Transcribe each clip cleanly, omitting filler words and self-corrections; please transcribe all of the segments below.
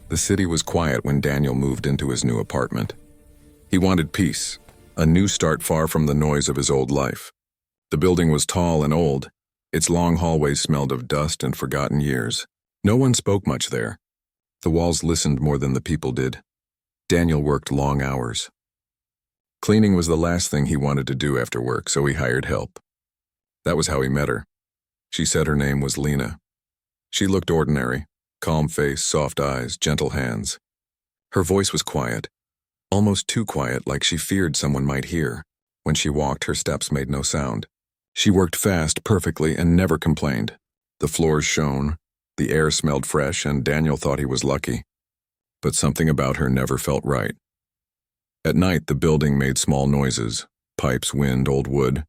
The city was quiet when Daniel moved into his new apartment. He wanted peace, a new start far from the noise of his old life. The building was tall and old. Its long hallways smelled of dust and forgotten years. No one spoke much there. The walls listened more than the people did. Daniel worked long hours. Cleaning was the last thing he wanted to do after work, so he hired help. That was how he met her. She said her name was Lena. She looked ordinary, calm face, soft eyes, gentle hands. Her voice was quiet, almost too quiet, like she feared someone might hear. When she walked, her steps made no sound. She worked fast, perfectly, and never complained. The floors shone, the air smelled fresh, and Daniel thought he was lucky. But something about her never felt right. At night, the building made small noises, pipes, wind, old wood,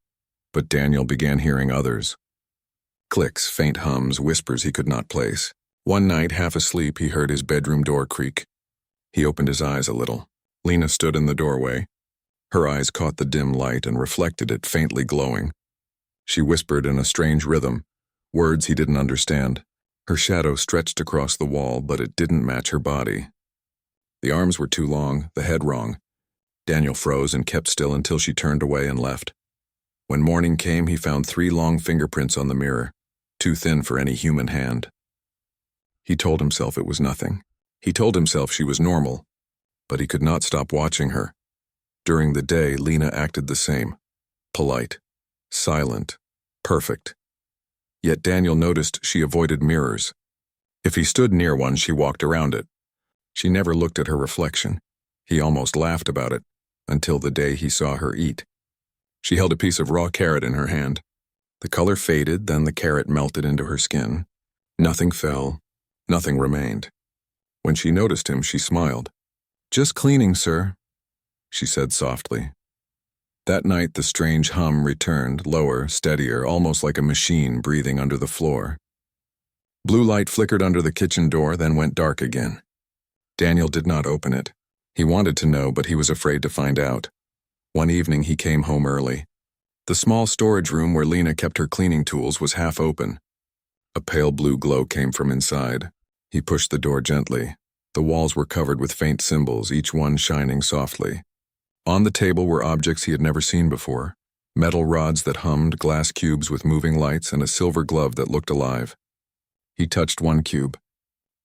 but Daniel began hearing others. Clicks, faint hums, whispers he could not place. One night, half asleep, he heard his bedroom door creak. He opened his eyes a little. Lena stood in the doorway. Her eyes caught the dim light and reflected it, faintly glowing. She whispered in a strange rhythm, words he didn't understand. Her shadow stretched across the wall, but it didn't match her body. The arms were too long, the head wrong. Daniel froze and kept still until she turned away and left. When morning came, he found 3 long fingerprints on the mirror, too thin for any human hand. He told himself it was nothing. He told himself she was normal, but he could not stop watching her. During the day, Lena acted the same, polite, silent, perfect. Yet Daniel noticed she avoided mirrors. If he stood near one, she walked around it. She never looked at her reflection. He almost laughed about it, until the day he saw her eat. She held a piece of raw carrot in her hand. The color faded, then the carrot melted into her skin. Nothing fell, nothing remained. When she noticed him, she smiled. "Just cleaning, sir," she said softly. That night, the strange hum returned, lower, steadier, almost like a machine breathing under the floor. Blue light flickered under the kitchen door, then went dark again. Daniel did not open it. He wanted to know, but he was afraid to find out. One evening, he came home early. The small storage room where Lena kept her cleaning tools was half open. A pale blue glow came from inside. He pushed the door gently. The walls were covered with faint symbols, each one shining softly. On the table were objects he had never seen before, metal rods that hummed, glass cubes with moving lights, and a silver glove that looked alive. He touched one cube.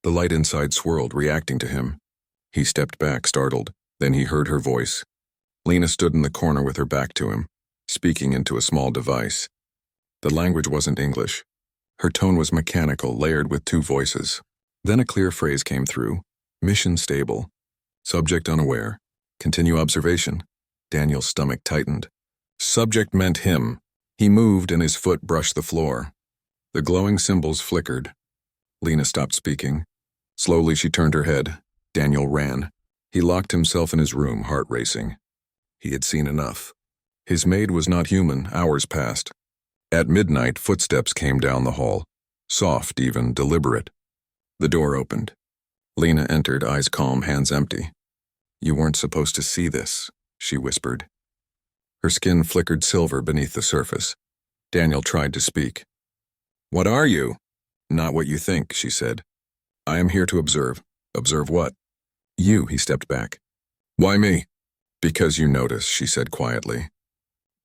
The light inside swirled, reacting to him. He stepped back, startled. Then he heard her voice. Lena stood in the corner with her back to him, speaking into a small device. The language wasn't English. Her tone was mechanical, layered with 2 voices. Then a clear phrase came through. Mission stable. Subject unaware. Continue observation. Daniel's stomach tightened. Subject meant him. He moved and his foot brushed the floor. The glowing symbols flickered. Lena stopped speaking. Slowly she turned her head. Daniel ran. He locked himself in his room, heart racing. He had seen enough. His maid was not human. Hours passed. At midnight, footsteps came down the hall. Soft, even, deliberate. The door opened. Lena entered, eyes calm, hands empty. "You weren't supposed to see this," she whispered. Her skin flickered silver beneath the surface. Daniel tried to speak. "What are you?" "Not what you think," she said. "I am here to observe." "Observe what?" "You," he stepped back. "Why me?" "Because you notice," she said quietly.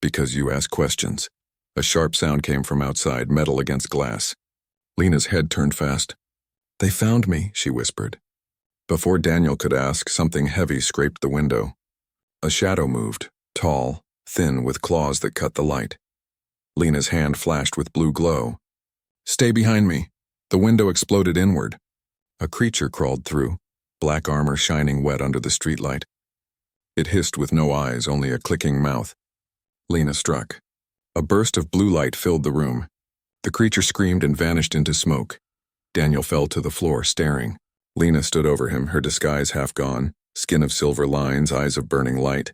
"Because you ask questions." A sharp sound came from outside, metal against glass. Lena's head turned fast. "They found me," she whispered. Before Daniel could ask, something heavy scraped the window. A shadow moved, tall, thin, with claws that cut the light. Lena's hand flashed with blue glow. "Stay behind me." The window exploded inward. A creature crawled through, black armor shining wet under the streetlight. It hissed with no eyes, only a clicking mouth. Lena struck. A burst of blue light filled the room. The creature screamed and vanished into smoke. Daniel fell to the floor, staring. Lena stood over him, her disguise half gone, skin of silver lines, eyes of burning light.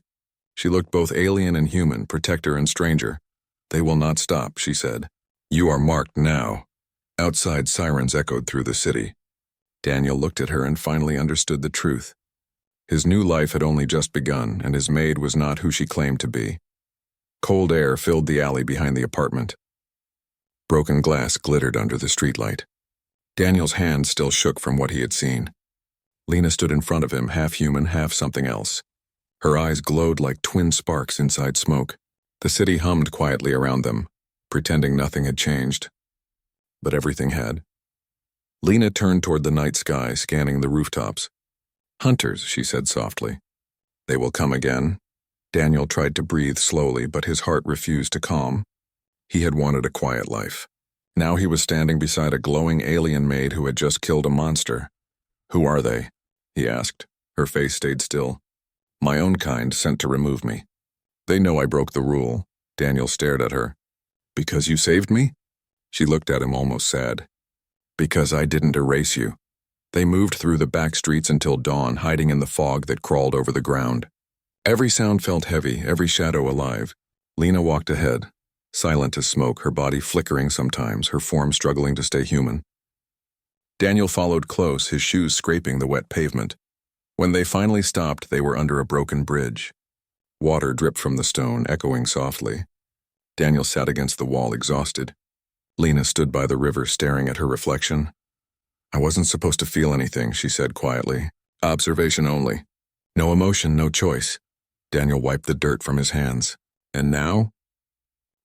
She looked both alien and human, protector and stranger. "They will not stop," she said. "You are marked now." Outside, sirens echoed through the city. Daniel looked at her and finally understood the truth. His new life had only just begun, and his maid was not who she claimed to be. Cold air filled the alley behind the apartment. Broken glass glittered under the streetlight. Daniel's hand still shook from what he had seen. Lena stood in front of him, half human, half something else. Her eyes glowed like twin sparks inside smoke. The city hummed quietly around them, pretending nothing had changed. But everything had. Lena turned toward the night sky, scanning the rooftops. "Hunters," she said softly. "They will come again." Daniel tried to breathe slowly, but his heart refused to calm. He had wanted a quiet life. Now he was standing beside a glowing alien maid who had just killed a monster. "Who are they?" he asked. Her face stayed still. "My own kind, sent to remove me." "They know I broke the rule." Daniel stared at her. "Because you saved me?" She looked at him, almost sad. "Because I didn't erase you." They moved through the back streets until dawn, hiding in the fog that crawled over the ground. Every sound felt heavy, every shadow alive. Lena walked ahead, silent as smoke, her body flickering sometimes, her form struggling to stay human. Daniel followed close, his shoes scraping the wet pavement. When they finally stopped, they were under a broken bridge. Water dripped from the stone, echoing softly. Daniel sat against the wall, exhausted. Lena stood by the river, staring at her reflection. "I wasn't supposed to feel anything," she said quietly. "Observation only. No emotion, no choice." Daniel wiped the dirt from his hands. "And now?"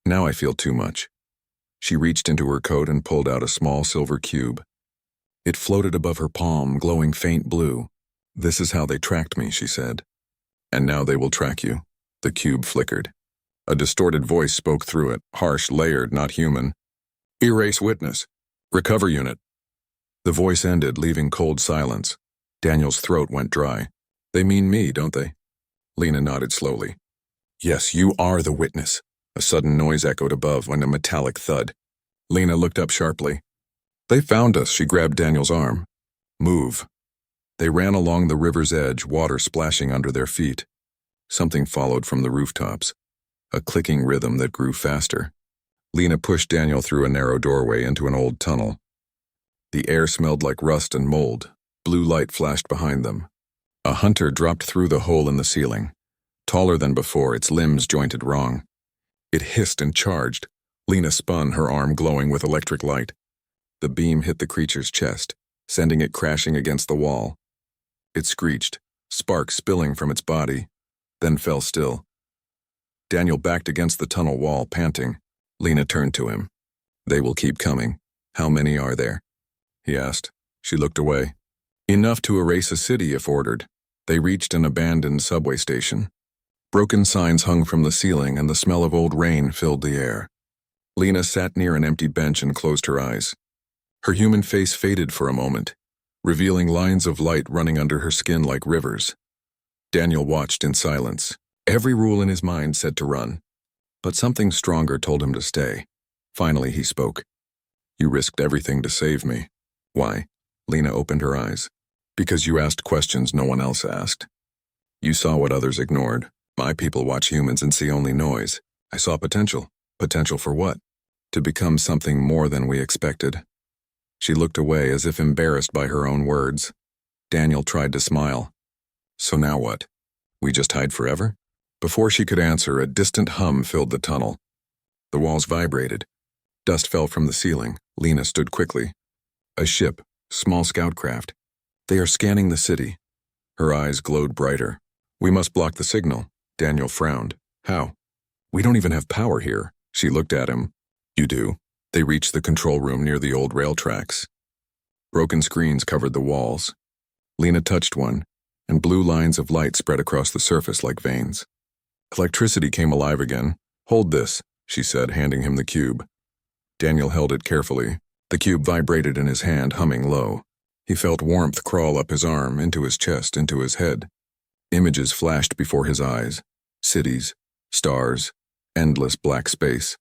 "Now I feel too much." She reached into her coat and pulled out a small silver cube. It floated above her palm, glowing faint blue. "This is how they tracked me," she said. "And now they will track you." The cube flickered. A distorted voice spoke through it, harsh, layered, not human. "Erase witness. Recover unit." The voice ended, leaving cold silence. Daniel's throat went dry. "They mean me, don't they?" Lena nodded slowly. "Yes, you are the witness." A sudden noise echoed above when a metallic thud. Lena looked up sharply. "They found us," she grabbed Daniel's arm. "Move." They ran along the river's edge, water splashing under their feet. Something followed from the rooftops, a clicking rhythm that grew faster. Lena pushed Daniel through a narrow doorway into an old tunnel. The air smelled like rust and mold. Blue light flashed behind them. A hunter dropped through the hole in the ceiling. Taller than before, its limbs jointed wrong. It hissed and charged. Lena spun, her arm glowing with electric light. The beam hit the creature's chest, sending it crashing against the wall. It screeched, sparks spilling from its body, then fell still. Daniel backed against the tunnel wall, panting. Lena turned to him. "They will keep coming. How many are there?" he asked. She looked away. "Enough to erase a city if ordered." They reached an abandoned subway station. Broken signs hung from the ceiling and the smell of old rain filled the air. Lena sat near an empty bench and closed her eyes. Her human face faded for a moment, revealing lines of light running under her skin like rivers. Daniel watched in silence. Every rule in his mind said to run, but something stronger told him to stay. Finally he spoke. "You risked everything to save me." "Why?" Lena opened her eyes. "Because you asked questions no one else asked. You saw what others ignored. My people watch humans and see only noise. I saw potential. Potential for what? To become something more than we expected." She looked away as if embarrassed by her own words. Daniel tried to smile. "So now what? We just hide forever?" Before she could answer, a distant hum filled the tunnel. The walls vibrated. Dust fell from the ceiling. Lena stood quickly. A ship, small scout craft. "They are scanning the city." Her eyes glowed brighter. "We must block the signal." Daniel frowned. "How?" "We don't even have power here." She looked at him. "You do." They reached the control room near the old rail tracks. Broken screens covered the walls. Lena touched one, and blue lines of light spread across the surface like veins. Electricity came alive again. "Hold this," she said, handing him the cube. Daniel held it carefully. The cube vibrated in his hand, humming low. He felt warmth crawl up his arm, into his chest, into his head. Images flashed before his eyes. Cities, stars, endless black space.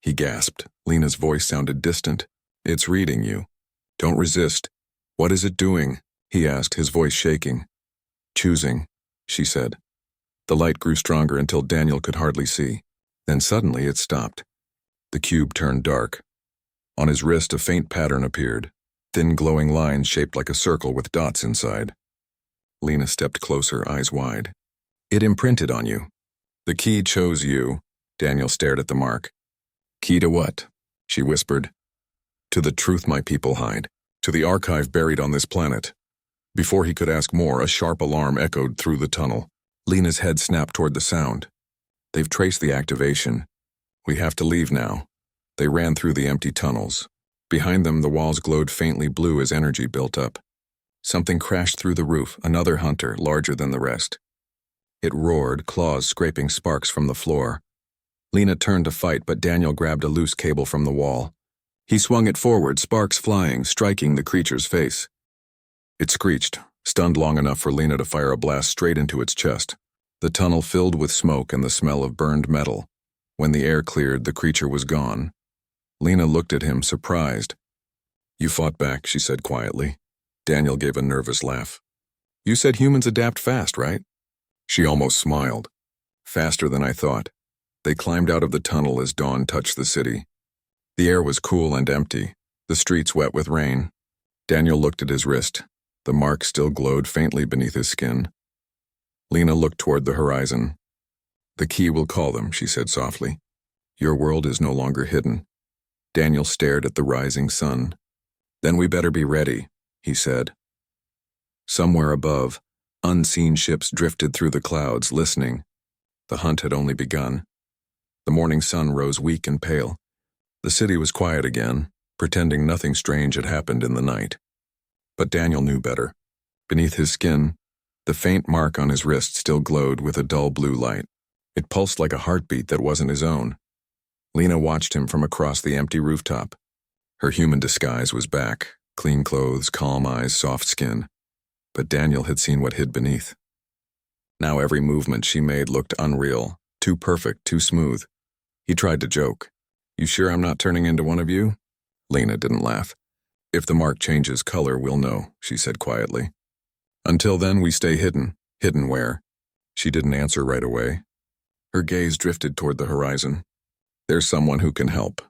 He gasped. Lena's voice sounded distant. "It's reading you. Don't resist." "What is it doing?" he asked, his voice shaking. "Choosing," she said. The light grew stronger until Daniel could hardly see. Then suddenly it stopped. The cube turned dark. On his wrist a faint pattern appeared, thin glowing lines shaped like a circle with dots inside. Lena stepped closer, eyes wide. "It imprinted on you." "The key chose you." Daniel stared at the mark. "Key to what?" she whispered. "To the truth my people hide, to the archive buried on this planet." Before he could ask more, a sharp alarm echoed through the tunnel. Lena's head snapped toward the sound. They've traced the activation. We have to leave now. They ran through the empty tunnels. Behind them, the walls glowed faintly blue as energy built up. Something crashed through the roof, another hunter, larger than the rest. It roared, claws scraping sparks from the floor. Lena turned to fight, but Daniel grabbed a loose cable from the wall. He swung it forward, sparks flying, striking the creature's face. It screeched, stunned long enough for Lena to fire a blast straight into its chest. The tunnel filled with smoke and the smell of burned metal. When the air cleared, the creature was gone. Lena looked at him, surprised. "You fought back," she said quietly. Daniel gave a nervous laugh. "You said humans adapt fast, right?" She almost smiled. "Faster than I thought." They climbed out of the tunnel as dawn touched the city. The air was cool and empty, the streets wet with rain. Daniel looked at his wrist. The mark still glowed faintly beneath his skin. Lena looked toward the horizon. "The key will call them," she said softly. "Your world is no longer hidden." Daniel stared at the rising sun. "Then we better be ready," he said. Somewhere above, unseen ships drifted through the clouds, listening. The hunt had only begun. The morning sun rose weak and pale. The city was quiet again, pretending nothing strange had happened in the night. But Daniel knew better. Beneath his skin, the faint mark on his wrist still glowed with a dull blue light. It pulsed like a heartbeat that wasn't his own. Lena watched him from across the empty rooftop. Her human disguise was back, clean clothes, calm eyes, soft skin. But Daniel had seen what hid beneath. Now every movement she made looked unreal, too perfect, too smooth. He tried to joke. "You sure I'm not turning into one of you?" Lena didn't laugh. "If the mark changes color, we'll know," she said quietly. "Until then, we stay hidden." "Hidden where?" She didn't answer right away. Her gaze drifted toward the horizon. "There's someone who can help."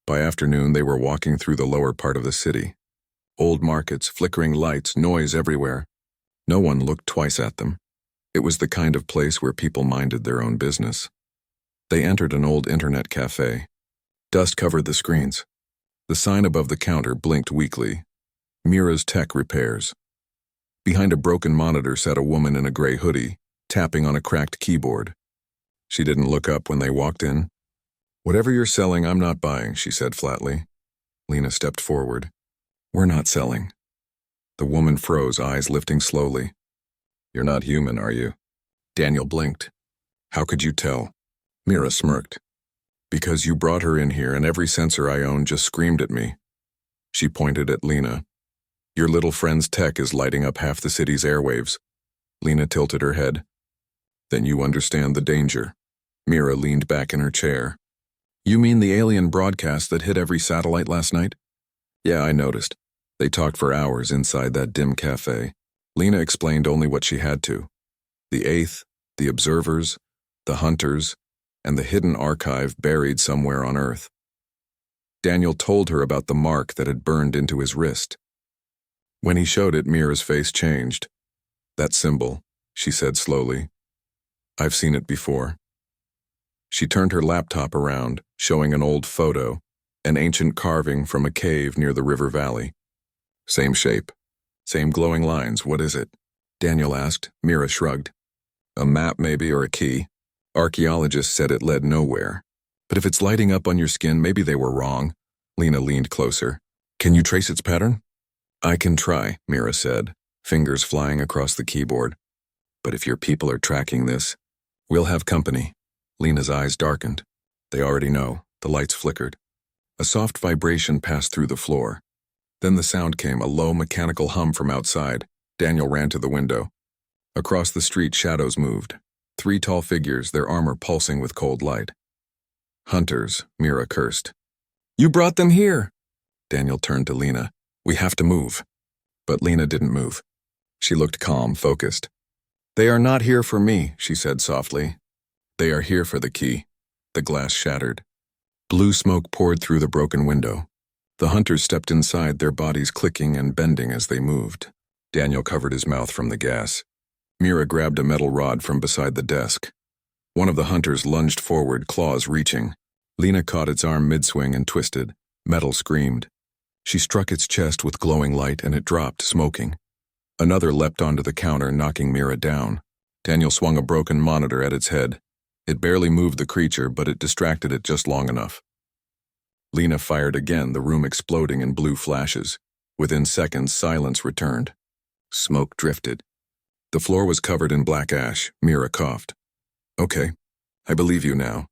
By afternoon, they were walking through the lower part of the city. Old markets, flickering lights, noise everywhere. No one looked twice at them. It was the kind of place where people minded their own business. They entered an old internet cafe. Dust covered the screens. The sign above the counter blinked weakly. Mira's Tech Repairs. Behind a broken monitor sat a woman in a gray hoodie, tapping on a cracked keyboard. She didn't look up when they walked in. "Whatever you're selling, I'm not buying," she said flatly. Lena stepped forward. "We're not selling." The woman froze, eyes lifting slowly. "You're not human, are you?" Daniel blinked. "How could you tell?" Mira smirked. "Because you brought her in here and every sensor I own just screamed at me." She pointed at Lena. "Your little friend's tech is lighting up half the city's airwaves." Lena tilted her head. "Then you understand the danger." Mira leaned back in her chair. "You mean the alien broadcast that hit every satellite last night?" "Yeah, I noticed. They talked for hours inside that dim cafe." Lena explained only what she had to. The Eighth, the observers, the hunters, and the hidden archive buried somewhere on Earth. Daniel told her about the mark that had burned into his wrist. When he showed it, Mira's face changed. "That symbol," she said slowly. "I've seen it before." She turned her laptop around, showing an old photo, an ancient carving from a cave near the river valley. "Same shape, same glowing lines. What is it?" Daniel asked. Mira shrugged. "A map maybe, or a key. Archaeologists said it led nowhere. But if it's lighting up on your skin, maybe they were wrong." Lena leaned closer. "Can you trace its pattern?" "I can try," Mira said, fingers flying across the keyboard. "But if your people are tracking this, we'll have company." Lena's eyes darkened. "They already know." The lights flickered. A soft vibration passed through the floor. Then the sound came, a low mechanical hum from outside. Daniel ran to the window. Across the street, shadows moved. 3 tall figures, their armor pulsing with cold light. "Hunters," Mira cursed. "You brought them here!" Daniel turned to Lena. "We have to move." But Lena didn't move. She looked calm, focused. "They are not here for me," she said softly. "They are here for the key." The glass shattered. Blue smoke poured through the broken window. The hunters stepped inside, their bodies clicking and bending as they moved. Daniel covered his mouth from the gas. Mira grabbed a metal rod from beside the desk. One of the hunters lunged forward, claws reaching. Lena caught its arm mid-swing and twisted. Metal screamed. She struck its chest with glowing light and it dropped, smoking. Another leapt onto the counter, knocking Mira down. Daniel swung a broken monitor at its head. It barely moved the creature, but it distracted it just long enough. Lena fired again, the room exploding in blue flashes. Within seconds, silence returned. Smoke drifted. The floor was covered in black ash. Mira coughed. "Okay, I believe you now."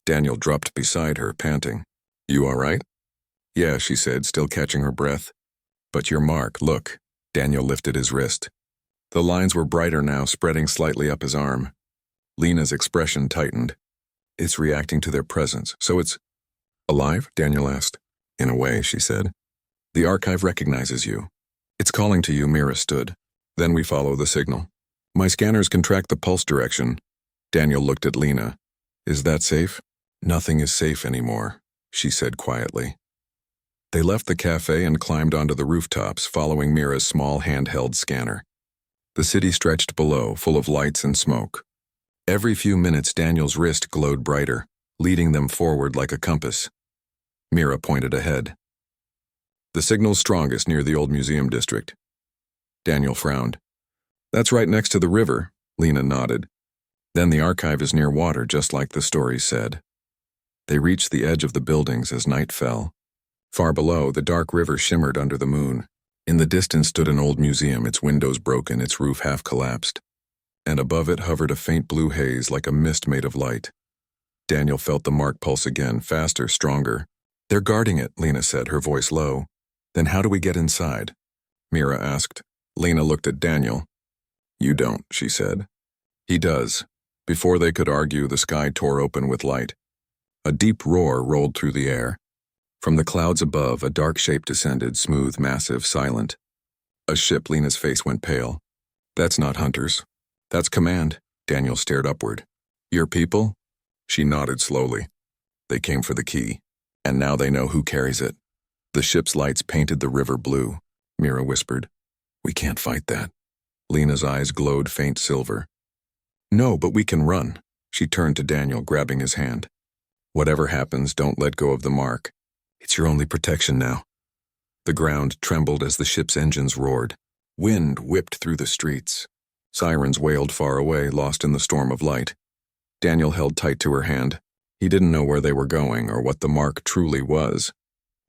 Daniel dropped beside her, panting. "You all right?" "Yeah," she said, still catching her breath. "But your mark, look." Daniel lifted his wrist. The lines were brighter now, spreading slightly up his arm. Lena's expression tightened. "It's reacting to their presence, so it's alive?" Daniel asked. "In a way," she said. "The archive recognizes you. It's calling to you." Mira stood. "Then we follow the signal. My scanners can track the pulse direction." Daniel looked at Lena. "Is that safe?" "Nothing is safe anymore," she said quietly. They left the cafe and climbed onto the rooftops, following Mira's small handheld scanner. The city stretched below, full of lights and smoke. Every few minutes, Daniel's wrist glowed brighter, leading them forward like a compass. Mira pointed ahead. "The signal's strongest near the old museum district." Daniel frowned. "That's right next to the river," Lena nodded. "Then the archive is near water, just like the story said." They reached the edge of the buildings as night fell. Far below, the dark river shimmered under the moon. In the distance stood an old museum, its windows broken, its roof half collapsed. And above it hovered a faint blue haze like a mist made of light. Daniel felt the mark pulse again, faster, stronger. "They're guarding it," Lena said, her voice low. "Then how do we get inside?" Mira asked. Lena looked at Daniel. "You don't," she said. "He does." Before they could argue, the sky tore open with light. A deep roar rolled through the air. From the clouds above, a dark shape descended, smooth, massive, silent. A ship. Lena's face went pale. "That's not hunters. That's command." Daniel stared upward. "Your people?" She nodded slowly. "They came for the key, and now they know who carries it." The ship's lights painted the river blue. Mira whispered, "We can't fight that." Lena's eyes glowed faint silver. "No, but we can run." She turned to Daniel, grabbing his hand. "Whatever happens, don't let go of the mark. It's your only protection now." The ground trembled as the ship's engines roared. Wind whipped through the streets. Sirens wailed far away, lost in the storm of light. Daniel held tight to her hand. He didn't know where they were going or what the mark truly was.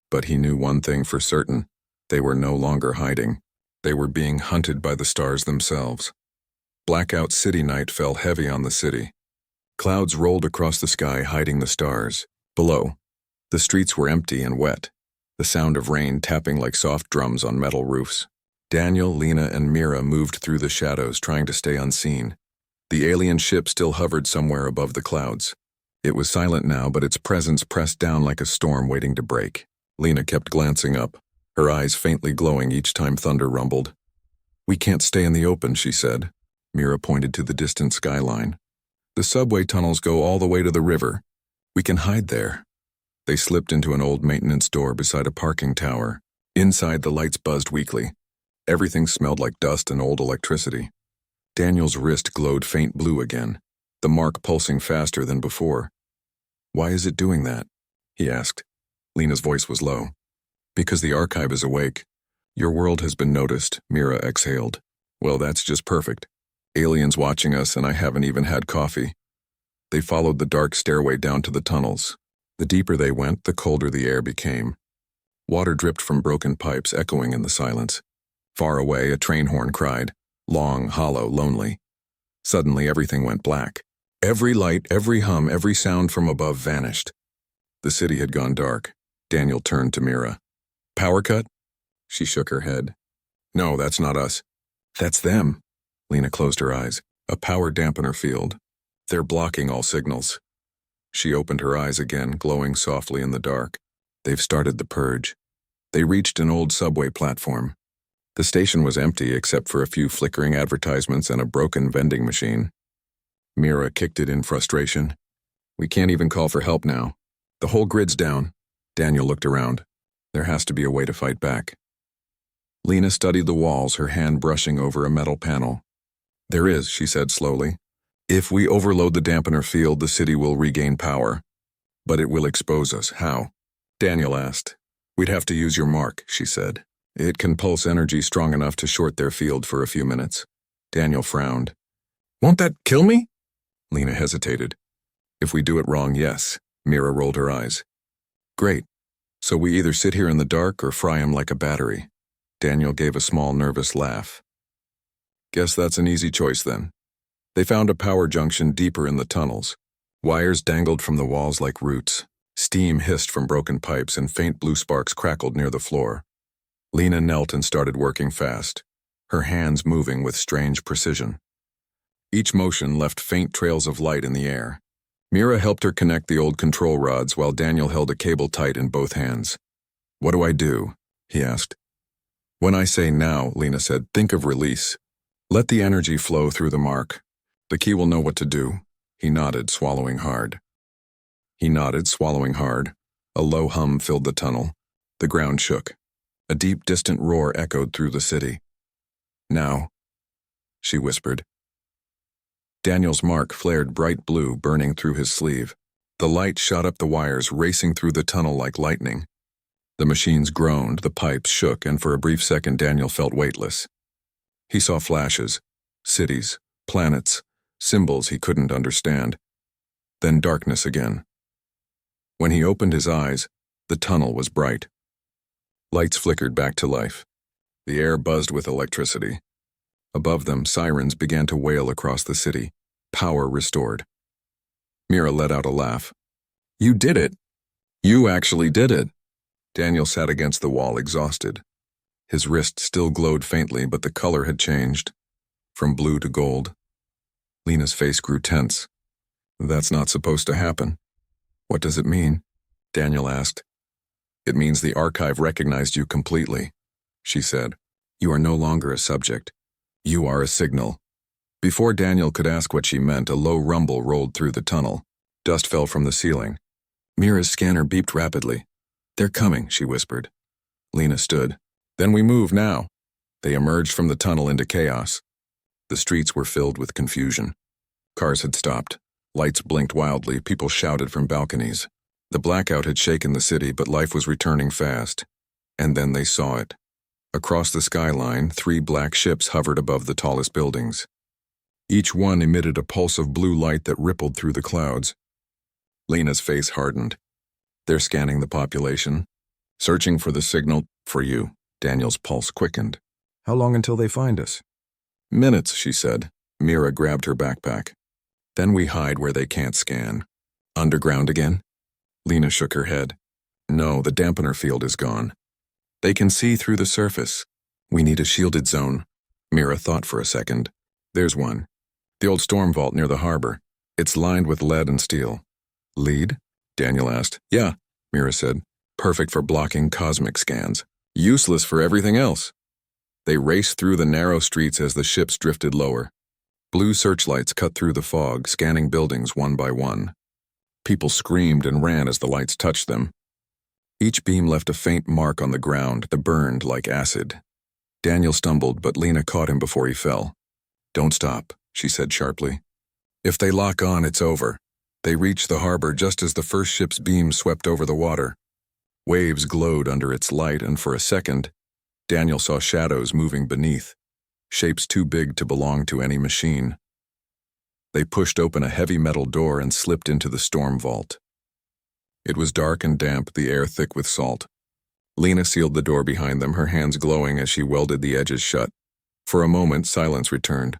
But he knew one thing for certain. They were no longer hiding. They were being hunted by the stars themselves. Blackout city night fell heavy on the city. Clouds rolled across the sky, hiding the stars. Below, the streets were empty and wet, the sound of rain tapping like soft drums on metal roofs. Daniel, Lena, and Mira moved through the shadows, trying to stay unseen. The alien ship still hovered somewhere above the clouds. It was silent now, but its presence pressed down like a storm waiting to break. Lena kept glancing up, her eyes faintly glowing each time thunder rumbled. "We can't stay in the open," she said. Mira pointed to the distant skyline. "The subway tunnels go all the way to the river. We can hide there." They slipped into an old maintenance door beside a parking tower. Inside, the lights buzzed weakly. Everything smelled like dust and old electricity. Daniel's wrist glowed faint blue again, the mark pulsing faster than before. "Why is it doing that?" he asked. Lena's voice was low. "Because the archive is awake. Your world has been noticed," Mira exhaled. "Well, that's just perfect. Aliens watching us, and I haven't even had coffee." They followed the dark stairway down to the tunnels. The deeper they went, the colder the air became. Water dripped from broken pipes, echoing in the silence. Far away, a train horn cried, long, hollow, lonely. Suddenly, everything went black. Every light, every hum, every sound from above vanished. The city had gone dark. Daniel turned to Mira. "Power cut?" She shook her head. "No, that's not us. That's them." Lena closed her eyes. "A power dampener field. They're blocking all signals." She opened her eyes again, glowing softly in the dark. "They've started the purge." They reached an old subway platform. The station was empty except for a few flickering advertisements and a broken vending machine. Mira kicked it in frustration. "We can't even call for help now. The whole grid's down." Daniel looked around. There has to be a way to fight back. Lena studied the walls, her hand brushing over a metal panel. "There is," she said slowly. "If we overload the dampener field, the city will regain power. But it will expose us. How?" Daniel asked. "We'd have to use your mark," she said. It can pulse energy strong enough to short their field for a few minutes. Daniel frowned. Won't that kill me? Lena hesitated. If we do it wrong, yes. Mira rolled her eyes. Great. So we either sit here in the dark or fry him like a battery. Daniel gave a small, nervous laugh. Guess that's an easy choice then. They found a power junction deeper in the tunnels. Wires dangled from the walls like roots. Steam hissed from broken pipes and faint blue sparks crackled near the floor. Lena knelt and started working fast, her hands moving with strange precision. Each motion left faint trails of light in the air. Mira helped her connect the old control rods while Daniel held a cable tight in both hands. What do I do? He asked. When I say now, Lena said, think of release. Let the energy flow through the mark. The key will know what to do. He nodded, swallowing hard. A low hum filled the tunnel. The ground shook. A deep, distant roar echoed through the city. Now, she whispered. Daniel's mark flared bright blue, burning through his sleeve. The light shot up the wires, racing through the tunnel like lightning. The machines groaned, the pipes shook, and for a brief second Daniel felt weightless. He saw flashes, cities, planets, symbols he couldn't understand. Then darkness again. When he opened his eyes, the tunnel was bright. Lights flickered back to life. The air buzzed with electricity. Above them, sirens began to wail across the city. Power restored. Mira let out a laugh. You did it! You actually did it! Daniel sat against the wall, exhausted. His wrist still glowed faintly, but the color had changed, from blue to gold. Lena's face grew tense. That's not supposed to happen. What does it mean? Daniel asked. It means the archive recognized you completely, she said. You are no longer a subject. You are a signal. Before Daniel could ask what she meant, a low rumble rolled through the tunnel. Dust fell from the ceiling. Mira's scanner beeped rapidly. They're coming, she whispered. Lena stood. Then we move now. They emerged from the tunnel into chaos. The streets were filled with confusion. Cars had stopped. Lights blinked wildly, people shouted from balconies. The blackout had shaken the city, but life was returning fast. And then they saw it. Across the skyline, 3 black ships hovered above the tallest buildings. Each one emitted a pulse of blue light that rippled through the clouds. Lena's face hardened. They're scanning the population, searching for the signal for you. Daniel's pulse quickened. How long until they find us? Minutes, she said. Mira grabbed her backpack. Then we hide where they can't scan. Underground again? Lena shook her head. No, the dampener field is gone. They can see through the surface. We need a shielded zone. Mira thought for a second. There's one. The old storm vault near the harbor. It's lined with lead and steel. Lead? Daniel asked. Yeah, Mira said. Perfect for blocking cosmic scans. Useless for everything else. They raced through the narrow streets as the ships drifted lower. Blue searchlights cut through the fog, scanning buildings one by one. People screamed and ran as the lights touched them. Each beam left a faint mark on the ground that burned like acid. Daniel stumbled, but Lena caught him before he fell. Don't stop, she said sharply. If they lock on, it's over. They reached the harbor just as the first ship's beam swept over the water. Waves glowed under its light, and for a second, Daniel saw shadows moving beneath, shapes too big to belong to any machine. They pushed open a heavy metal door and slipped into the storm vault. It was dark and damp, the air thick with salt. Lena sealed the door behind them, her hands glowing as she welded the edges shut. For a moment, silence returned.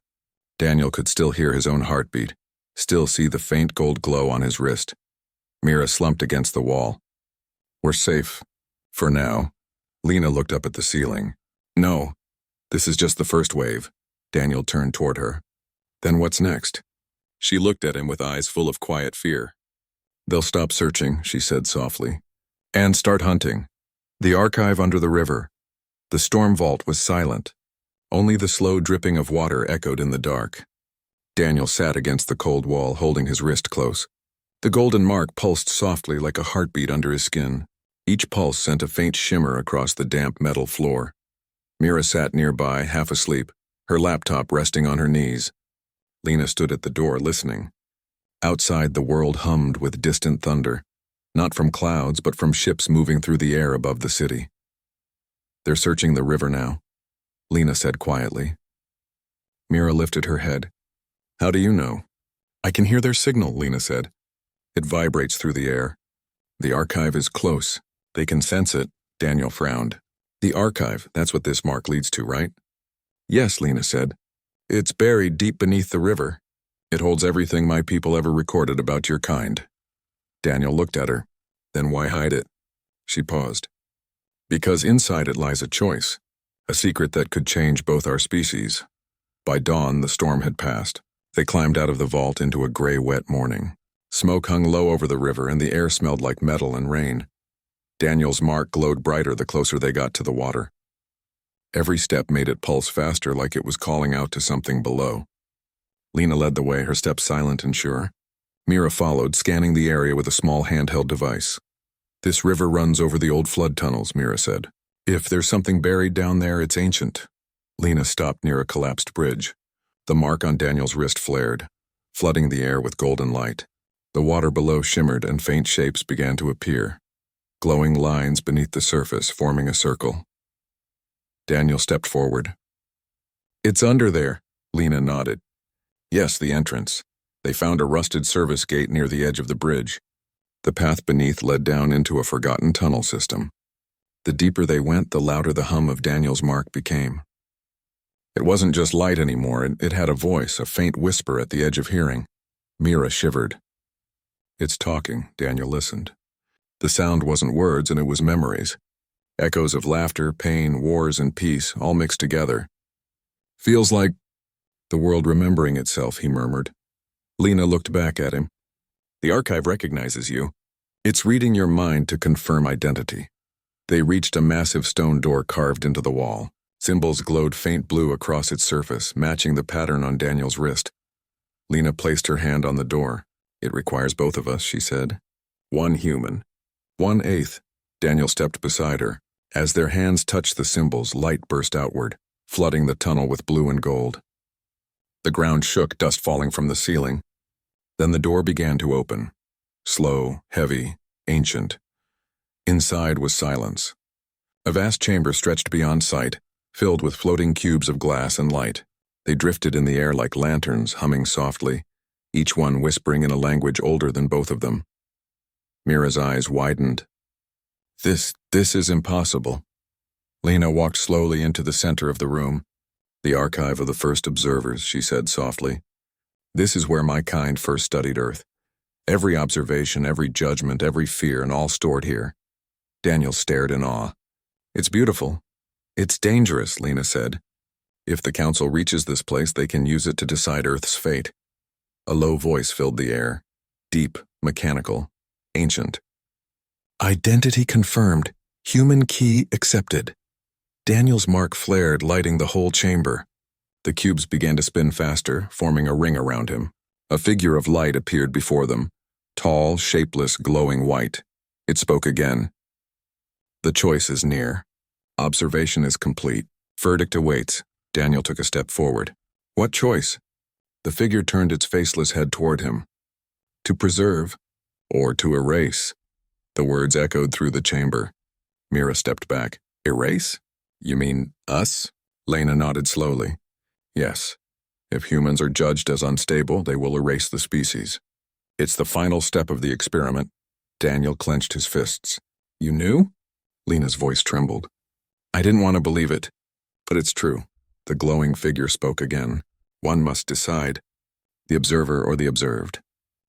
Daniel could still hear his own heartbeat, still see the faint gold glow on his wrist. Mira slumped against the wall. We're safe. For now. Lena looked up at the ceiling. No, this is just the first wave. Daniel turned toward her. Then what's next? She looked at him with eyes full of quiet fear. They'll stop searching, she said softly, and start hunting. The archive under the river. The storm vault was silent. Only the slow dripping of water echoed in the dark. Daniel sat against the cold wall, holding his wrist close. The golden mark pulsed softly like a heartbeat under his skin. Each pulse sent a faint shimmer across the damp metal floor. Mira sat nearby, half asleep, her laptop resting on her knees. Lena stood at the door, listening. Outside, the world hummed with distant thunder, not from clouds, but from ships moving through the air above the city. They're searching the river now, Lena said quietly. Mira lifted her head. How do you know? I can hear their signal, Lena said. It vibrates through the air. The archive is close. They can sense it, Daniel frowned. The archive, that's what this mark leads to, right? Yes, Lena said. It's buried deep beneath the river. It holds everything my people ever recorded about your kind. Daniel looked at her. Then why hide it? She paused. Because inside it lies a choice, a secret that could change both our species. By dawn, the storm had passed. They climbed out of the vault into a gray, wet morning. Smoke hung low over the river and the air smelled like metal and rain. Daniel's mark glowed brighter the closer they got to the water. Every step made it pulse faster, like it was calling out to something below. Lena led the way, her steps silent and sure. Mira followed, scanning the area with a small handheld device. This river runs over the old flood tunnels, Mira said. If there's something buried down there, it's ancient. Lena stopped near a collapsed bridge. The mark on Daniel's wrist flared, flooding the air with golden light. The water below shimmered and faint shapes began to appear, glowing lines beneath the surface forming a circle. Daniel stepped forward. It's under there, Lena nodded. Yes, the entrance. They found a rusted service gate near the edge of the bridge. The path beneath led down into a forgotten tunnel system. The deeper they went, the louder the hum of Daniel's mark became. It wasn't just light anymore, it had a voice, a faint whisper at the edge of hearing. Mira shivered. It's talking, Daniel listened. The sound wasn't words, and it was memories. Echoes of laughter, pain, wars, and peace, all mixed together. Feels like the world remembering itself, he murmured. Lena looked back at him. The archive recognizes you. It's reading your mind to confirm identity. They reached a massive stone door carved into the wall. Symbols glowed faint blue across its surface, matching the pattern on Daniel's wrist. Lena placed her hand on the door. It requires both of us, she said. 1 human. 1/8. Daniel stepped beside her. As their hands touched the symbols, light burst outward, flooding the tunnel with blue and gold. The ground shook, dust falling from the ceiling. Then the door began to open. Slow, heavy, ancient. Inside was silence. A vast chamber stretched beyond sight, filled with floating cubes of glass and light. They drifted in the air like lanterns, humming softly, each one whispering in a language older than both of them. Mira's eyes widened. This is impossible. Lena walked slowly into the center of the room. The archive of the first observers, she said softly. This is where my kind first studied Earth. Every observation, every judgment, every fear, and all stored here. Daniel stared in awe. It's beautiful. It's dangerous, Lena said. If the council reaches this place, they can use it to decide Earth's fate. A low voice filled the air. Deep, mechanical, ancient. Identity confirmed. Human key accepted. Daniel's mark flared, lighting the whole chamber. The cubes began to spin faster, forming a ring around him. A figure of light appeared before them. Tall, shapeless, glowing white. It spoke again. The choice is near. Observation is complete. Verdict awaits. Daniel took a step forward. What choice? The figure turned its faceless head toward him. To preserve, or to erase. The words echoed through the chamber. Mira stepped back. Erase? You mean us? Lena nodded slowly. Yes. If humans are judged as unstable, they will erase the species. It's the final step of the experiment. Daniel clenched his fists. You knew? Lena's voice trembled. I didn't want to believe it, but it's true. The glowing figure spoke again. One must decide. The observer or the observed.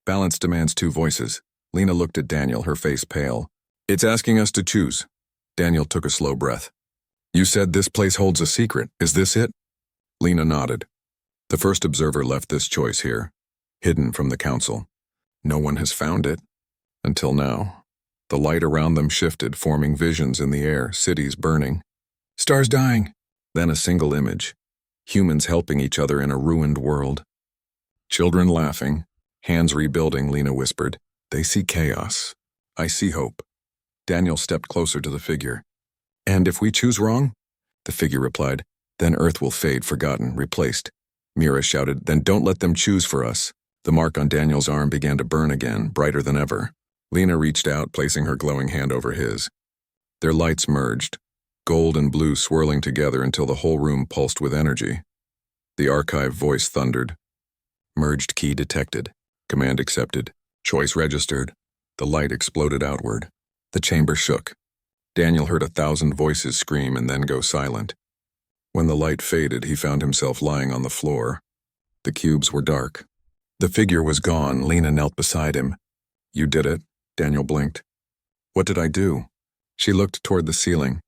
Balance demands 2 voices. Lena looked at Daniel, her face pale. It's asking us to choose. Daniel took a slow breath. You said this place holds a secret. Is this it? Lena nodded. The first observer left this choice here, hidden from the council. No one has found it. Until now. The light around them shifted, forming visions in the air, cities burning. Stars dying. Then a single image. Humans helping each other in a ruined world. Children laughing. Hands rebuilding, Lena whispered. They see chaos. I see hope. Daniel stepped closer to the figure. And if we choose wrong? The figure replied. Then Earth will fade, forgotten, replaced. Mira shouted, then don't let them choose for us. The mark on Daniel's arm began to burn again, brighter than ever. Lena reached out, placing her glowing hand over his. Their lights merged. gold and blue swirling together until the whole room pulsed with energy. The archive voice thundered. Merged key detected. Command accepted. Choice registered. The light exploded outward. The chamber shook. Daniel heard 1,000 voices scream and then go silent. When the light faded, he found himself lying on the floor. The cubes were dark. The figure was gone. Lena knelt beside him. "You did it," Daniel blinked. "What did I do?" She looked toward the ceiling.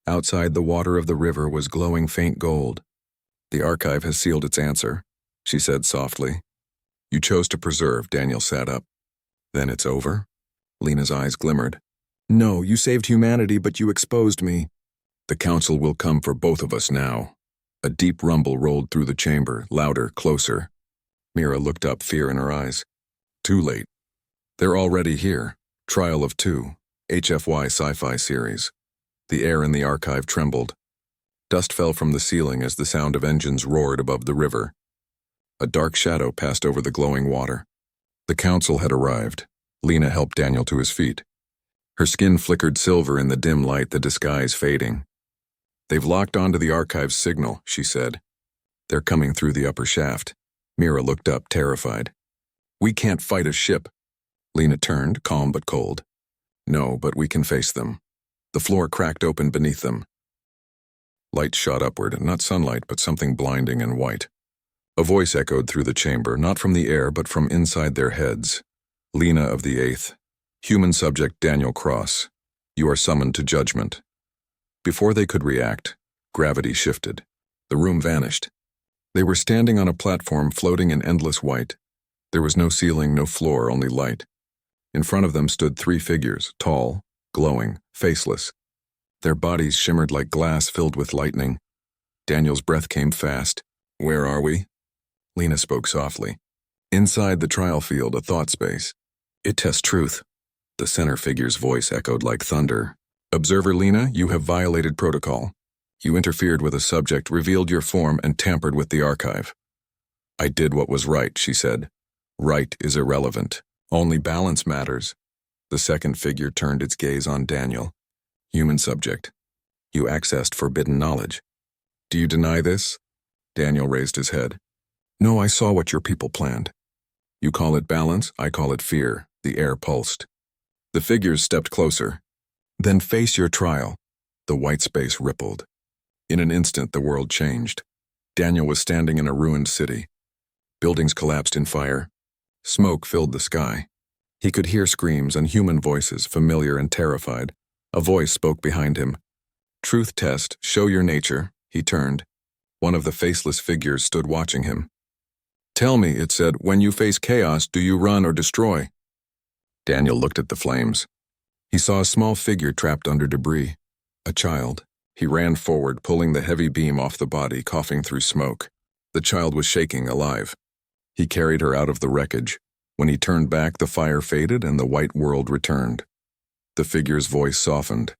Outside, the water of the river was glowing faint gold. "The archive has sealed its answer," she said softly. "You chose to preserve," Daniel sat up. "Then it's over?" Lena's eyes glimmered. "No, you saved humanity, but you exposed me." "The council will come for both of us now." A deep rumble rolled through the chamber, louder, closer. Mira looked up, fear in her eyes. Too late. They're already here. Trial of 2, HFY Sci-Fi Series. The air in the archive trembled. Dust fell from the ceiling as the sound of engines roared above the river. A dark shadow passed over the glowing water. The council had arrived. Lena helped Daniel to his feet. Her skin flickered silver in the dim light, the disguise fading. "They've locked onto the archive's signal," she said. "They're coming through the upper shaft." Mira looked up, terrified. "We can't fight a ship." Lena turned, calm but cold. "No, but we can face them." The floor cracked open beneath them. Light shot upward, not sunlight, but something blinding and white. A voice echoed through the chamber, not from the air, but from inside their heads. "Lena of the 8th. Human subject Daniel Cross. You are summoned to judgment." Before they could react, gravity shifted. The room vanished. They were standing on a platform floating in endless white. There was no ceiling, no floor, only light. In front of them stood 3 figures, tall, glowing, faceless. Their bodies shimmered like glass filled with lightning. Daniel's breath came fast. "Where are we?" Lena spoke softly. "Inside the trial field, a thought space. It tests truth." The center figure's voice echoed like thunder. "Observer Lena, you have violated protocol. You interfered with a subject, revealed your form, and tampered with the archive." "I did what was right," she said. "Right is irrelevant. Only balance matters." The second figure turned its gaze on Daniel. "Human subject. You accessed forbidden knowledge. Do you deny this?" Daniel raised his head. "No, I saw what your people planned." "You call it balance, I call it fear." The air pulsed. The figures stepped closer. "Then face your trial." The white space rippled. In an instant, the world changed. Daniel was standing in a ruined city. Buildings collapsed in fire. Smoke filled the sky. He could hear screams and human voices, familiar and terrified. A voice spoke behind him. "Truth test, show your nature." He turned. One of the faceless figures stood watching him. "Tell me," it said, "when you face chaos, do you run or destroy?" Daniel looked at the flames. He saw a small figure trapped under debris. A child. He ran forward, pulling the heavy beam off the body, coughing through smoke. The child was shaking, alive. He carried her out of the wreckage. When he turned back, the fire faded and the white world returned. The figure's voice softened.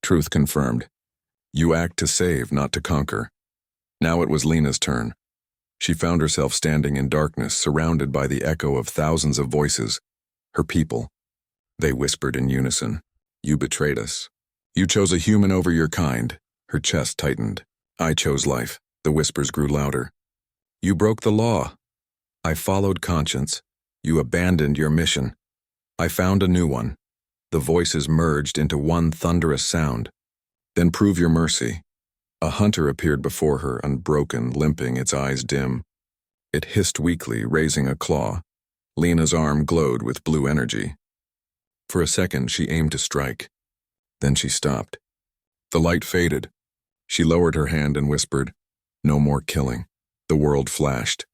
Truth confirmed. You act to save, not to conquer. Now it was Lena's turn. She found herself standing in darkness, surrounded by the echo of thousands of voices. Her people. They whispered in unison. You betrayed us. You chose a human over your kind. Her chest tightened. I chose life. The whispers grew louder. You broke the law. I followed conscience. You abandoned your mission. I found a new one. The voices merged into one thunderous sound. Then prove your mercy. A hunter appeared before her, unbroken, limping, its eyes dim. It hissed weakly, raising a claw. Lena's arm glowed with blue energy. For a second, she aimed to strike. Then she stopped. The light faded. She lowered her hand and whispered, "No more killing." The world flashed.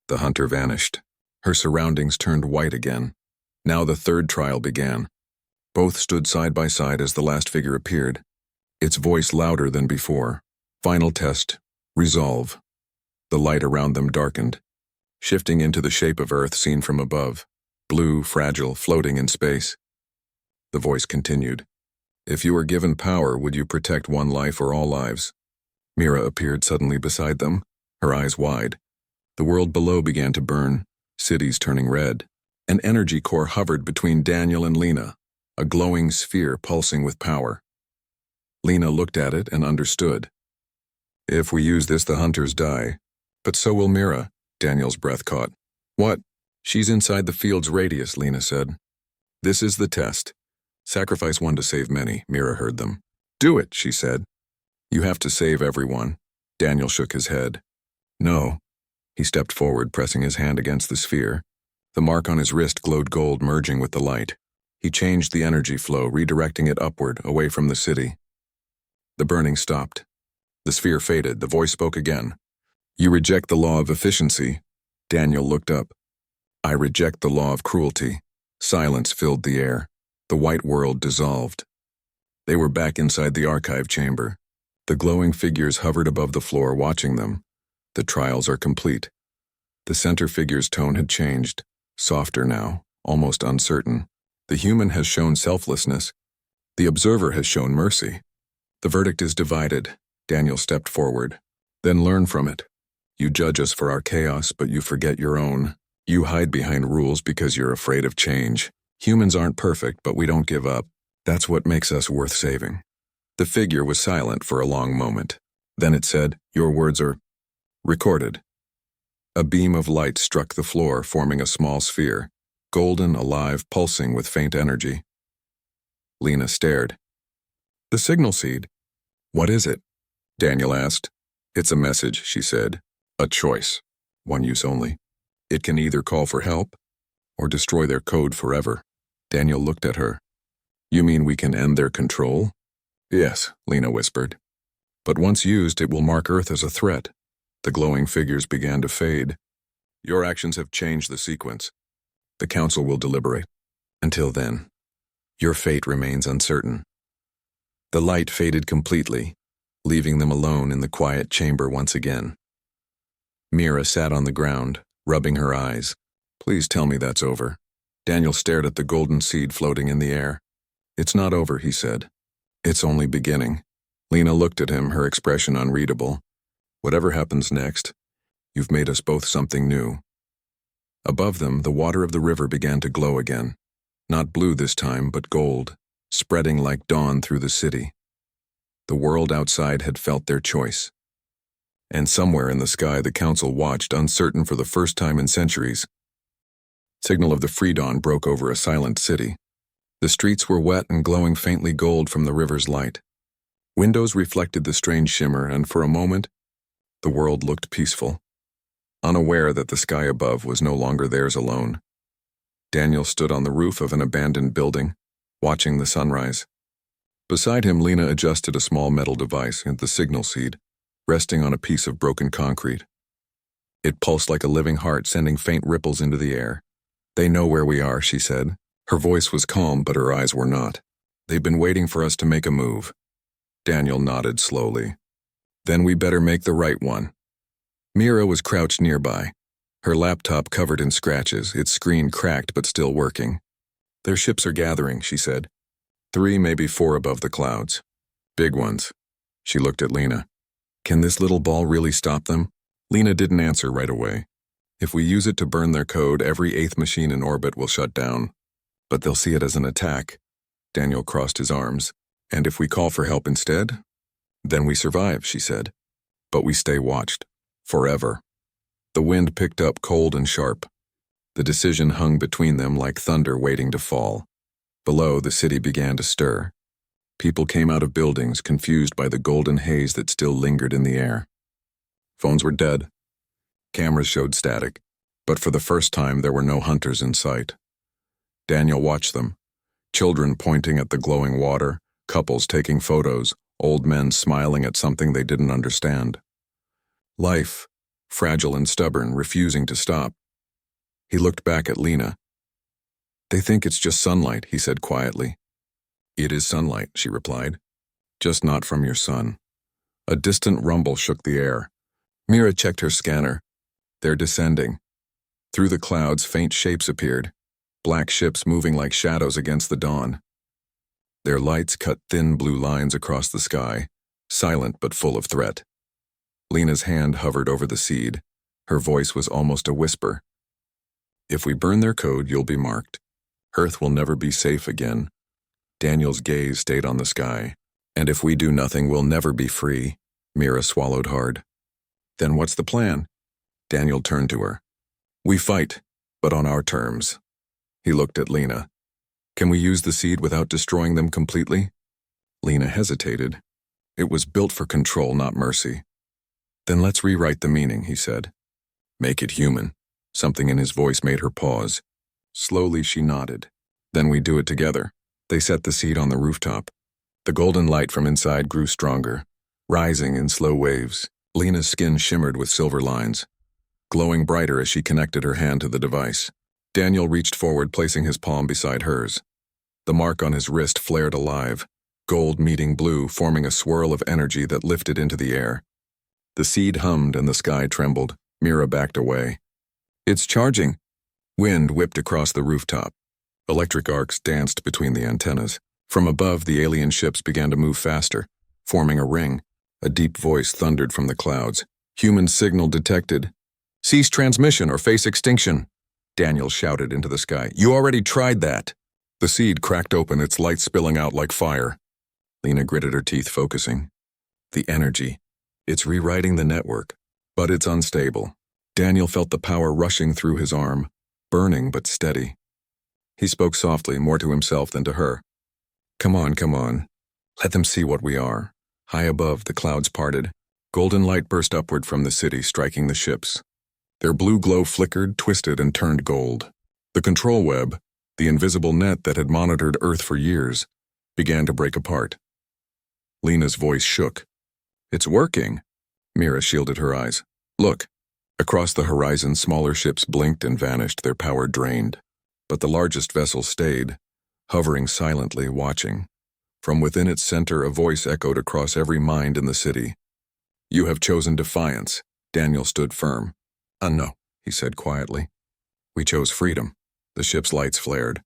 The hunter vanished. Her surroundings turned white again. Now the third trial began. Both stood side by side as the last figure appeared. Its voice louder than before. Final test. Resolve. The light around them darkened, shifting into the shape of Earth seen from above. Blue, fragile, floating in space. The voice continued. If you were given power, would you protect one life or all lives? Mira appeared suddenly beside them, her eyes wide. The world below began to burn, cities turning red. An energy core hovered between Daniel and Lena, a glowing sphere pulsing with power. Lena looked at it and understood. If we use this, the hunters die. But so will Mira, Daniel's breath caught. What? She's inside the field's radius, Lena said. This is the test. Sacrifice one to save many, Mira heard them. Do it, she said. You have to save everyone. Daniel shook his head. No. He stepped forward, pressing his hand against the sphere. The mark on his wrist glowed gold, merging with the light. He changed the energy flow, redirecting it upward, away from the city. The burning stopped. The sphere faded. The voice spoke again. You reject the law of efficiency. Daniel looked up. I reject the law of cruelty. Silence filled the air. The white world dissolved. They were back inside the archive chamber. The glowing figures hovered above the floor, watching them. The trials are complete. The center figure's tone had changed, softer now, almost uncertain. The human has shown selflessness. The observer has shown mercy. The verdict is divided. Daniel stepped forward. Then learn from it. You judge us for our chaos, but you forget your own. You hide behind rules because you're afraid of change. Humans aren't perfect, but we don't give up. That's what makes us worth saving. The figure was silent for a long moment. Then it said, Your words are recorded. A beam of light struck the floor, forming a small sphere, golden, alive, pulsing with faint energy. Lena stared. The signal seed. What is it? Daniel asked. It's a message, she said. A choice. One use only. It can either call for help or destroy their code forever. Daniel looked at her. You mean we can end their control? Yes, Lena whispered. But once used, it will mark Earth as a threat. The glowing figures began to fade. Your actions have changed the sequence. The council will deliberate. Until then, your fate remains uncertain. The light faded completely, leaving them alone in the quiet chamber once again. Mira sat on the ground, rubbing her eyes. Please tell me that's over. Daniel stared at the golden seed floating in the air. It's not over, he said. It's only beginning. Lena looked at him, her expression unreadable. Whatever happens next, you've made us both something new. Above them, the water of the river began to glow again. Not blue this time, but gold, spreading like dawn through the city. The world outside had felt their choice. And somewhere in the sky, the council watched, uncertain for the first time in centuries. Signal of the free dawn broke over a silent city. The streets were wet and glowing faintly gold from the river's light. Windows reflected the strange shimmer, and for a moment, the world looked peaceful, unaware that the sky above was no longer theirs alone. Daniel stood on the roof of an abandoned building, watching the sunrise. Beside him, Lena adjusted a small metal device, the signal seed, resting on a piece of broken concrete. It pulsed like a living heart, sending faint ripples into the air. They know where we are, she said. Her voice was calm, but her eyes were not. They've been waiting for us to make a move. Daniel nodded slowly. Then we better make the right one. Mira was crouched nearby, her laptop covered in scratches, its screen cracked but still working. Their ships are gathering, she said. 3, maybe 4 above the clouds. Big ones. She looked at Lena. Can this little ball really stop them? Lena didn't answer right away. If we use it to burn their code, every 8th machine in orbit will shut down. But they'll see it as an attack. Daniel crossed his arms. And if we call for help instead? Then we survive, she said. But we stay watched. Forever. The wind picked up cold and sharp. The decision hung between them like thunder waiting to fall. Below, the city began to stir. People came out of buildings, confused by the golden haze that still lingered in the air. Phones were dead. Cameras showed static, but for the first time there were no hunters in sight. Daniel watched them. Children pointing at the glowing water, couples taking photos, old men smiling at something they didn't understand. Life, fragile and stubborn, refusing to stop. He looked back at Lena. They think it's just sunlight, he said quietly. It is sunlight, she replied. Just not from your sun. A distant rumble shook the air. Mira checked her scanner. They're descending. Through the clouds, faint shapes appeared, black ships moving like shadows against the dawn. Their lights cut thin blue lines across the sky, silent but full of threat. Lena's hand hovered over the seed. Her voice was almost a whisper. If we burn their code, you'll be marked. Earth will never be safe again. Daniel's gaze stayed on the sky. And if we do nothing, we'll never be free. Mira swallowed hard. Then what's the plan? Daniel turned to her. We fight, but on our terms. He looked at Lena. Can we use the seed without destroying them completely? Lena hesitated. It was built for control, not mercy. Then let's rewrite the meaning, he said. Make it human. Something in his voice made her pause. Slowly she nodded. Then we do it together. They set the seed on the rooftop. The golden light from inside grew stronger, rising in slow waves. Lena's skin shimmered with silver lines, glowing brighter as she connected her hand to the device. Daniel reached forward, placing his palm beside hers. The mark on his wrist flared alive, gold meeting blue, forming a swirl of energy that lifted into the air. The seed hummed and the sky trembled. Mira backed away. It's charging. Wind whipped across the rooftop. Electric arcs danced between the antennas. From above, the alien ships began to move faster, forming a ring. A deep voice thundered from the clouds. Human signal detected. Cease transmission or face extinction. Daniel shouted into the sky. You already tried that. The seed cracked open, its light spilling out like fire. Lena gritted her teeth, focusing. The energy. It's rewriting the network, but it's unstable. Daniel felt the power rushing through his arm, burning but steady. He spoke softly, more to himself than to her. Come on, come on. Let them see what we are. High above, the clouds parted. Golden light burst upward from the city, striking the ships. Their blue glow flickered, twisted, and turned gold. The control web, the invisible net that had monitored Earth for years, began to break apart. Lena's voice shook. It's working. Mira shielded her eyes. Look. Across the horizon, smaller ships blinked and vanished, their power drained. But the largest vessel stayed, hovering silently, watching. From within its center, a voice echoed across every mind in the city. You have chosen defiance. Daniel stood firm. No, he said quietly. We chose freedom. The ship's lights flared.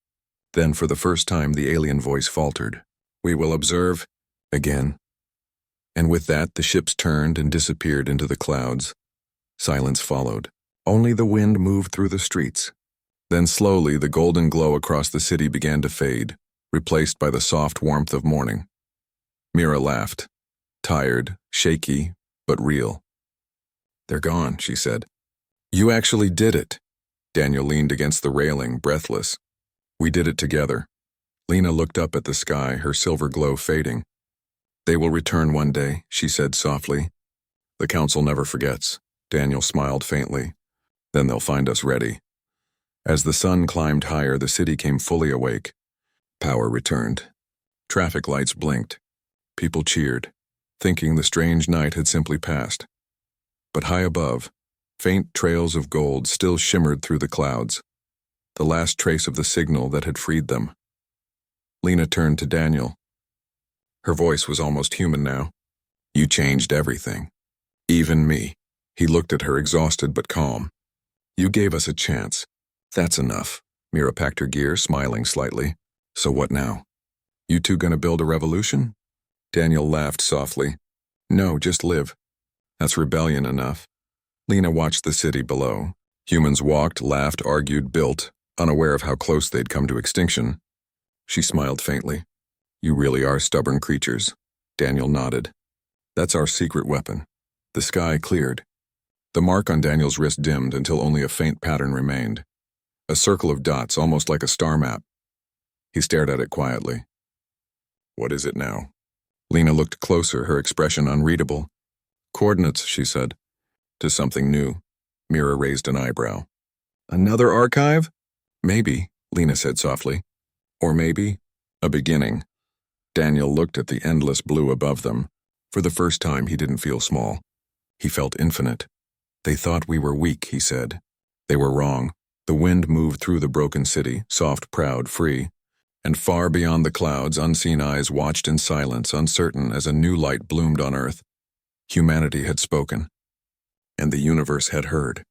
Then, for the first time, the alien voice faltered. We will observe again. And with that, the ships turned and disappeared into the clouds. Silence followed. Only the wind moved through the streets. Then slowly, the golden glow across the city began to fade, replaced by the soft warmth of morning. Mira laughed. Tired, shaky, but real. They're gone, she said. You actually did it. Daniel leaned against the railing, breathless. We did it together. Lena looked up at the sky, her silver glow fading. They will return one day, she said softly. The council never forgets. Daniel smiled faintly. Then they'll find us ready. As the sun climbed higher, the city came fully awake. Power returned. Traffic lights blinked. People cheered, thinking the strange night had simply passed. But high above, faint trails of gold still shimmered through the clouds, the last trace of the signal that had freed them. Lena turned to Daniel. Her voice was almost human now. You changed everything. Even me. He looked at her, exhausted but calm. You gave us a chance. That's enough. Mira packed her gear, smiling slightly. So what now? You two gonna build a revolution? Daniel laughed softly. No, just live. That's rebellion enough. Lena watched the city below. Humans walked, laughed, argued, built, unaware of how close they'd come to extinction. She smiled faintly. You really are stubborn creatures. Daniel nodded. That's our secret weapon. The sky cleared. The mark on Daniel's wrist dimmed until only a faint pattern remained. A circle of dots, almost like a star map. He stared at it quietly. What is it now? Lena looked closer, her expression unreadable. Coordinates, she said. To something new. Mira raised an eyebrow. Another archive? Maybe, Lena said softly. Or maybe, a beginning. Daniel looked at the endless blue above them. For the first time, he didn't feel small. He felt infinite. They thought we were weak, he said. They were wrong. The wind moved through the broken city, soft, proud, free. And far beyond the clouds, unseen eyes watched in silence, uncertain as a new light bloomed on Earth. Humanity had spoken. And the universe had heard.